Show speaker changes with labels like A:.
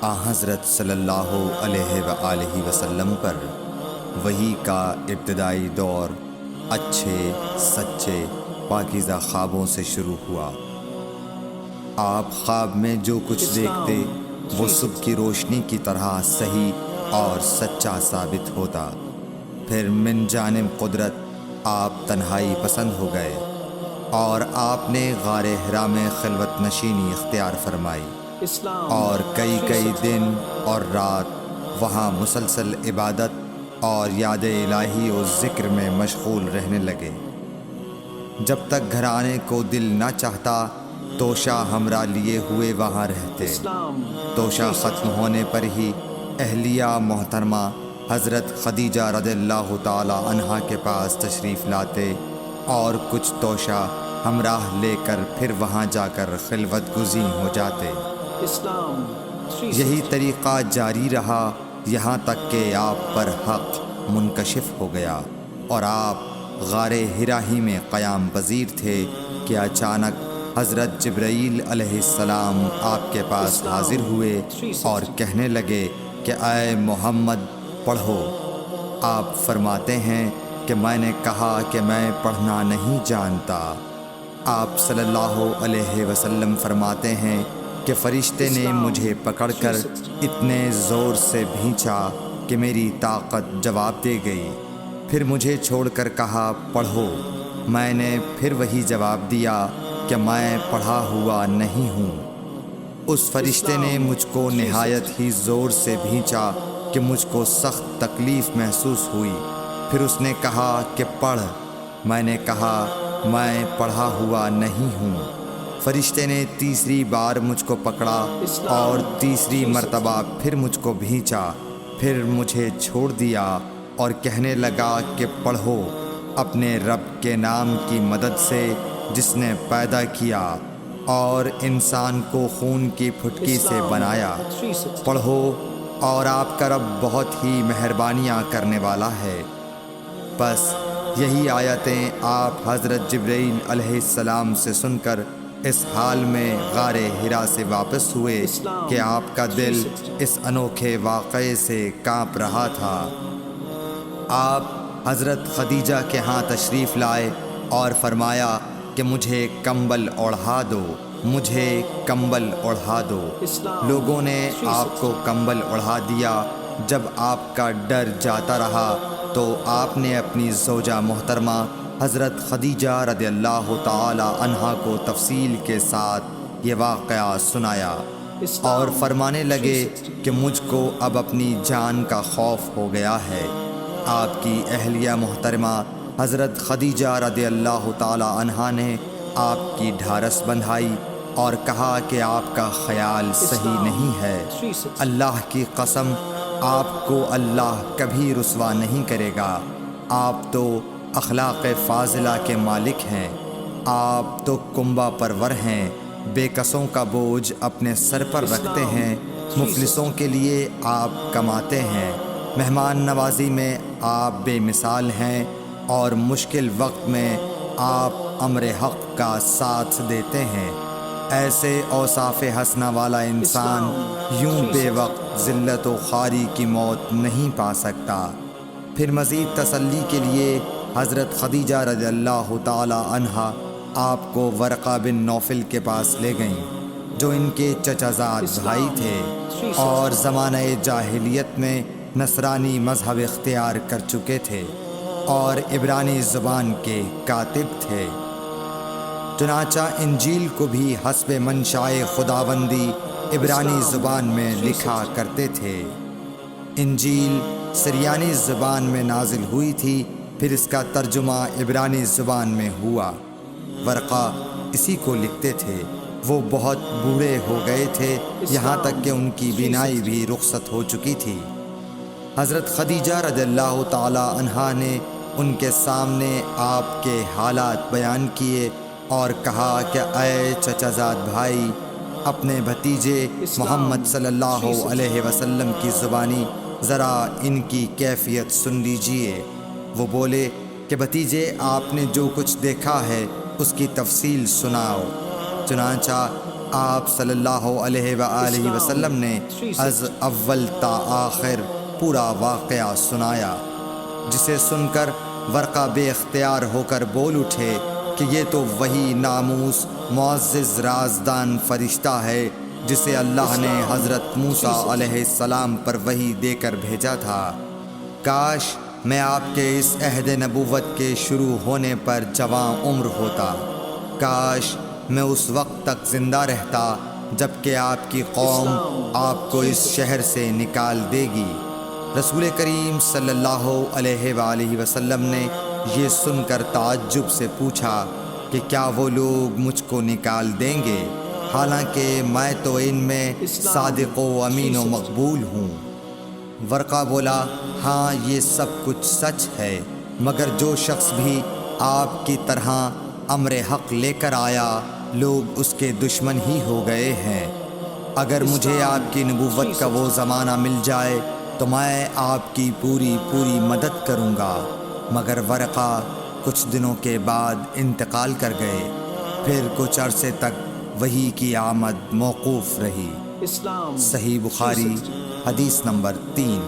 A: حضرت صلی اللہ علیہ وآلہ وسلم پر وحی کا ابتدائی دور اچھے سچے پاکیزہ خوابوں سے شروع ہوا۔ آپ خواب میں جو کچھ دیکھتے وہ صبح کی روشنی کی طرح صحیح اور سچا ثابت ہوتا۔ پھر من جانب قدرت آپ تنہائی پسند ہو گئے اور آپ نے غار حرا میں خلوت نشینی اختیار فرمائی اور کئی دن اور رات وہاں مسلسل عبادت اور یاد الہی و ذکر میں مشغول رہنے لگے۔ جب تک گھر آنے کو دل نہ چاہتا توشہ ہمراہ لیے ہوئے وہاں رہتے۔ توشہ ختم ہونے پر ہی اہلیہ محترمہ حضرت خدیجہ رضی اللہ تعالی عنہا کے پاس تشریف لاتے اور کچھ توشہ ہمراہ لے کر پھر وہاں جا کر خلوت گزین ہو جاتے۔ یہی طریقہ جاری رہا یہاں تک کہ آپ پر حق منکشف ہو گیا اور آپ غار حرا ہی میں قیام پذیر تھے کہ اچانک حضرت جبرائیل علیہ السلام آپ کے پاس حاضر ہوئے اور کہنے لگے کہ اے محمد پڑھو۔ آپ فرماتے ہیں کہ میں نے کہا کہ میں پڑھنا نہیں جانتا۔ آپ صلی اللہ علیہ وسلم فرماتے ہیں کہ فرشتے نے مجھے پکڑ کر اتنے زور سے بھینچا کہ میری طاقت جواب دے گئی۔ پھر مجھے چھوڑ کر کہا پڑھو۔ میں نے پھر وہی جواب دیا کہ میں پڑھا ہوا نہیں ہوں۔ اس فرشتے نے مجھ کو نہایت ہی زور سے بھینچا کہ مجھ کو سخت تکلیف محسوس ہوئی۔ پھر اس نے کہا کہ پڑھ۔ میں نے کہا میں پڑھا ہوا نہیں ہوں۔ فرشتے نے تیسری بار مجھ کو پکڑا اور تیسری مرتبہ پھر مجھ کو بھینچا۔ پھر مجھے چھوڑ دیا اور کہنے لگا کہ پڑھو اپنے رب کے نام کی مدد سے جس نے پیدا کیا اور انسان کو خون کی پھٹکی سے بنایا۔ پڑھو اور آپ کا رب بہت ہی مہربانیاں کرنے والا ہے۔ بس یہی آیتیں آپ حضرت جبرائیل علیہ السلام سے سن کر اس حال میں غار حرا سے واپس ہوئے کہ آپ کا دل اس انوکھے واقعے سے کانپ رہا تھا۔ آپ حضرت خدیجہ کے ہاں تشریف لائے اور فرمایا کہ مجھے کمبل اوڑھا دو، مجھے کمبل اوڑھا دو۔ لوگوں نے آپ کو کمبل اوڑھا دیا۔ جب آپ کا ڈر جاتا رہا تو آپ نے اپنی زوجہ محترمہ حضرت خدیجہ رضی اللہ تعالی عنہا کو تفصیل کے ساتھ یہ واقعہ سنایا اور فرمانے لگے کہ مجھ کو اب اپنی جان کا خوف ہو گیا ہے۔ آپ کی اہلیہ محترمہ حضرت خدیجہ رضی اللہ تعالی عنہا نے آپ کی ڈھارس بندھائی اور کہا کہ آپ کا خیال صحیح نہیں ہے۔ اللہ کی قسم آپ کو اللہ کبھی رسوا نہیں کرے گا۔ آپ تو اخلاق فاضلہ کے مالک ہیں۔ آپ تو کنبہ پرور ہیں، بے کسوں کا بوجھ اپنے سر پر رکھتے ہیں، مفلسوں کے لیے آپ کماتے ہیں، مہمان نوازی میں آپ بے مثال ہیں اور مشکل وقت میں آپ امر حق کا ساتھ دیتے ہیں۔ ایسے اوصاف حسنہ والا انسان یوں بے وقت ذلت و خواری کی موت نہیں پا سکتا۔ پھر مزید تسلی کے لیے حضرت خدیجہ رضی اللہ تعالی عنہا آپ کو ورقہ بن نوفل کے پاس لے گئیں جو ان کے چچا زاد بھائی تھے اور زمانہ جاہلیت میں نصرانی مذہب اختیار کر چکے تھے اور عبرانی زبان کے کاتب تھے۔ چنانچہ انجیل کو بھی حسب منشائے خداوندی عبرانی زبان میں لکھا کرتے تھے۔ انجیل سریانی زبان میں نازل ہوئی تھی، پھر اس کا ترجمہ عبرانی زبان میں ہوا۔ ورقہ اسی کو لکھتے تھے۔ وہ بہت بوڑھے ہو گئے تھے، یہاں تک کہ ان کی بینائی بھی رخصت ہو چکی تھی۔ حضرت خدیجہ رضی اللہ تعالی عنہا نے ان کے سامنے آپ کے حالات بیان کیے اور کہا کہ اے چچا زاد بھائی، اپنے بھتیجے محمد صلی اللہ علیہ وسلم کی زبانی ذرا ان کی کیفیت سن لیجئے۔ وہ بولے کہ بھتیجے آپ نے جو کچھ دیکھا ہے اس کی تفصیل سناؤ۔ چنانچہ آپ صلی اللہ علیہ وآلہ وسلم نے از اول تا آخر پورا واقعہ سنایا، جسے سن کر ورقہ بے اختیار ہو کر بول اٹھے کہ یہ تو وہی ناموس معزز رازدان فرشتہ ہے جسے اللہ نے حضرت موسیٰ علیہ السلام پر وحی دے کر بھیجا تھا۔ کاش میں آپ کے اس عہد نبوت کے شروع ہونے پر جواں عمر ہوتا، کاش میں اس وقت تک زندہ رہتا جب کہ آپ کی قوم آپ کو اس شہر سے نکال دے گی۔ رسول کریم صلی اللہ علیہ وآلہ وسلم نے یہ سن کر تعجب سے پوچھا کہ کیا وہ لوگ مجھ کو نکال دیں گے، حالانکہ میں تو ان میں صادق و امین و مقبول ہوں؟ ورقہ بولا، ہاں یہ سب کچھ سچ ہے، مگر جو شخص بھی آپ کی طرح امر حق لے کر آیا لوگ اس کے دشمن ہی ہو گئے ہیں۔ اگر مجھے آپ کی نبوت کا وہ زمانہ مل جائے تو میں آپ کی پوری مدد کروں گا، مگر ورقہ کچھ دنوں کے بعد انتقال کر گئے، پھر کچھ عرصے تک وحی کی آمد موقوف رہی۔ صحیح بخاری حدیث نمبر 3۔